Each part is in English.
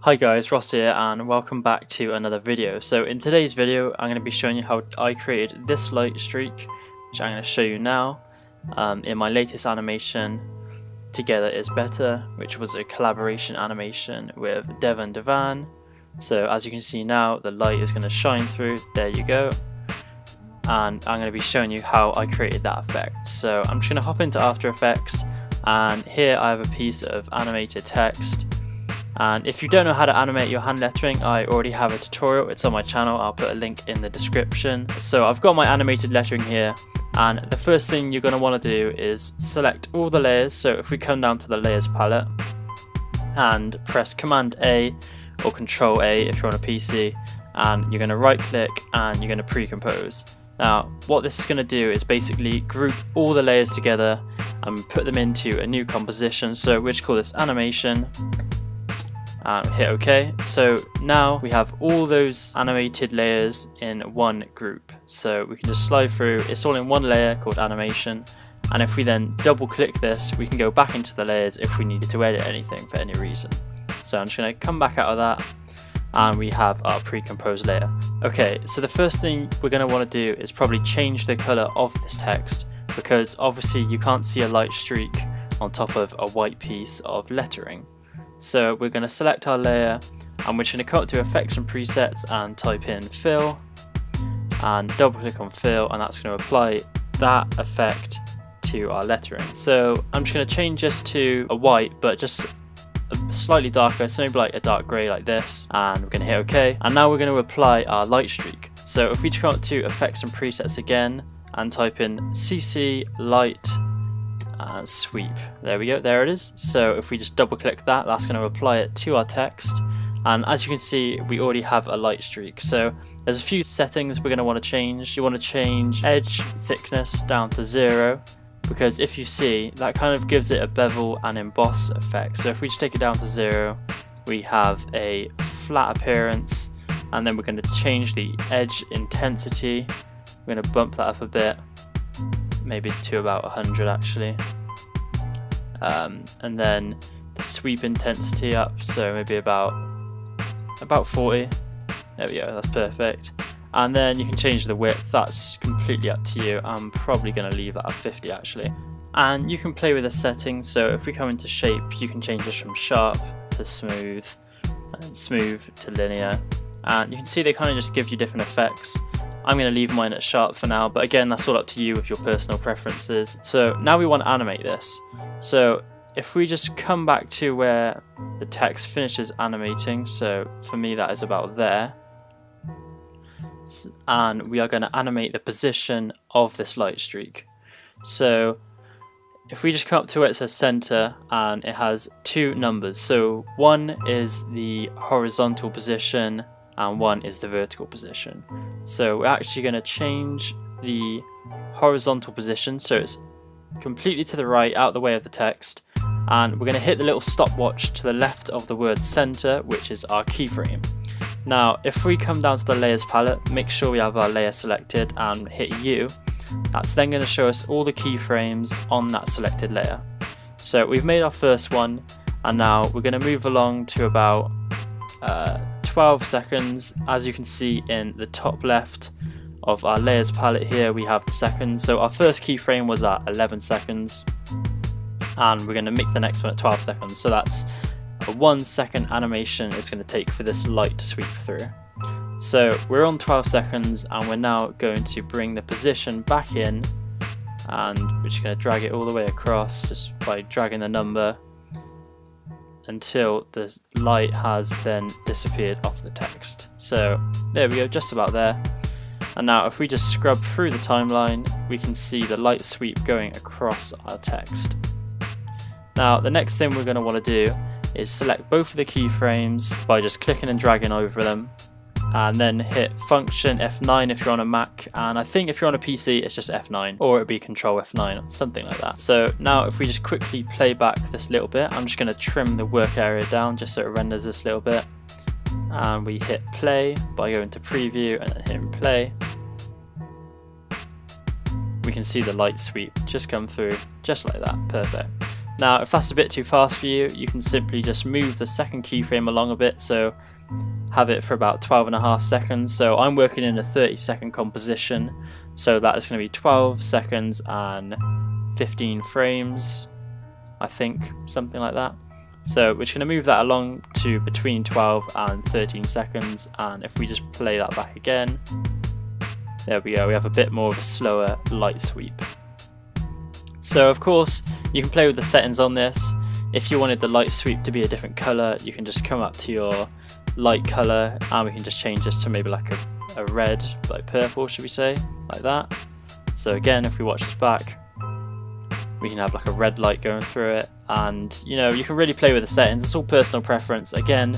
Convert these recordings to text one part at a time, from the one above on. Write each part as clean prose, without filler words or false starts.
Hi guys, Ross here and welcome back to another video. So in today's video I'm going to be showing you how I created this light streak, which I'm going to show you now in my latest animation, Together is Better, which was a collaboration animation with Devon Devan. So as you can see now, the light is going to shine through, there you go. And I'm going to be showing you how I created that effect. So I'm just going to hop into After Effects, and here I have a piece of animated text. And if you don't know how to animate your hand lettering, I already have a tutorial. It's on my channel. I'll put a link in the description. So I've got my animated lettering here, and the first thing you're going to want to do is select all the layers. So if we come down to the layers palette and press Command A or Control A if you're on a PC, and you're going to right click and you're going to pre-compose. Now what this is going to do is basically group all the layers together and put them into a new composition. So we'll just call this animation. And hit OK. So now we have all those animated layers in one group. So we can just slide through, it's all in one layer called animation. And if we then double click this, we can go back into the layers if we needed to edit anything for any reason. So I'm just going to come back out of that, and we have our pre-composed layer. Okay, so the first thing we're going to want to do is probably change the color of this text, because obviously you can't see a light streak on top of a white piece of lettering. So we're going to select our layer, and we're just going to come up to Effects and Presets and type in Fill, and double click on Fill, and that's going to apply that effect to our lettering. So I'm just going to change this to a white, but just slightly darker, so maybe like a dark grey like this, and we're going to hit OK. And now we're going to apply our light streak. So if we come up to Effects and Presets again and type in CC Light and Sweep, there we go, there it is. So if we just double click that, that's going to apply it to our text, and as you can see we already have a light streak. So there's a few settings we're going to want to change. You want to change edge thickness down to 0, because if you see, that kind of gives it a bevel and emboss effect. So if we just take it down to 0, we have a flat appearance, and then we're going to change the edge intensity. We're going to bump that up a bit, maybe to about 100 actually, and then the sweep intensity up, so maybe about 40. There we go, that's perfect. And then you can change the width, that's completely up to you. I'm probably going to leave that at 50 actually. And you can play with the settings. So if we come into shape, you can change this from sharp to smooth, and then smooth to linear, and you can see they kind of just give you different effects. I'm going to leave mine at sharp for now, but again, that's all up to you with your personal preferences. So now we want to animate this. So if we just come back to where the text finishes animating, so for me that is about there, and we are going to animate the position of this light streak. So if we just come up to where it says center, and it has two numbers, so one is the horizontal position and one is the vertical position. So we're actually going to change the horizontal position so it's completely to the right, out the way of the text, and we're going to hit the little stopwatch to the left of the word center, which is our keyframe. Now if we come down to the layers palette, make sure we have our layer selected and hit U. That's then going to show us all the keyframes on that selected layer. So we've made our first one, and now we're going to move along to about 12 seconds. As you can see in the top left of our layers palette here, we have the seconds. So our first keyframe was at 11 seconds, and we're going to make the next one at 12 seconds. So that's a 1 second animation it's going to take for this light to sweep through. So we're on 12 seconds, and we're now going to bring the position back in, and we're just going to drag it all the way across just by dragging the number until the light has then disappeared off the text. So there we go, just about there. And now if we just scrub through the timeline, we can see the light sweep going across our text. Now the next thing we're going to want to do is select both of the keyframes by just clicking and dragging over them, and then hit Function F9 if you're on a Mac, and I think if you're on a PC it's just F9, or it'd be Control F9 or something like that. So now if we just quickly play back this little bit, I'm just going to trim the work area down just so it renders this little bit, and we hit play by going to preview and then hitting play. We can see the light sweep just come through just like that, perfect. Now if that's a bit too fast for you, you can simply just move the second keyframe along a bit, so have it for about 12.5 seconds. So I'm working in a 30-second composition, so that is going to be 12 seconds and 15 frames, I think, something like that. So we're just going to move that along to between 12 and 13 seconds, and if we just play that back again, there we go, we have a bit more of a slower light sweep. So of course you can play with the settings on this. If you wanted the light sweep to be a different colour, you can just come up to your light colour and we can just change this to maybe like a red, like purple, should we say, like that. So again, if we watch this back, we can have like a red light going through it, and you know, you can really play with the settings. It's all personal preference. Again,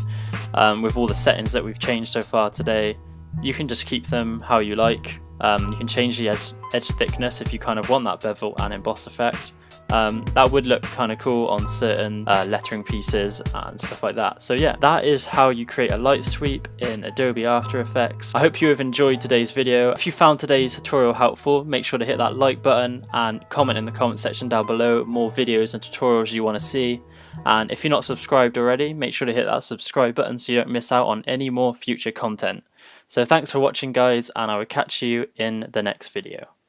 with all the settings that we've changed so far today, you can just keep them how you like. You can change the edge thickness if you kind of want that bevel and emboss effect. That would look kind of cool on certain lettering pieces and stuff like that. So yeah, that is how you create a light sweep in Adobe After Effects. I hope you have enjoyed today's video. If you found today's tutorial helpful, make sure to hit that like button and comment in the comment section down below more videos and tutorials you want to see. And if you're not subscribed already, make sure to hit that subscribe button so you don't miss out on any more future content. So thanks for watching guys, and I will catch you in the next video.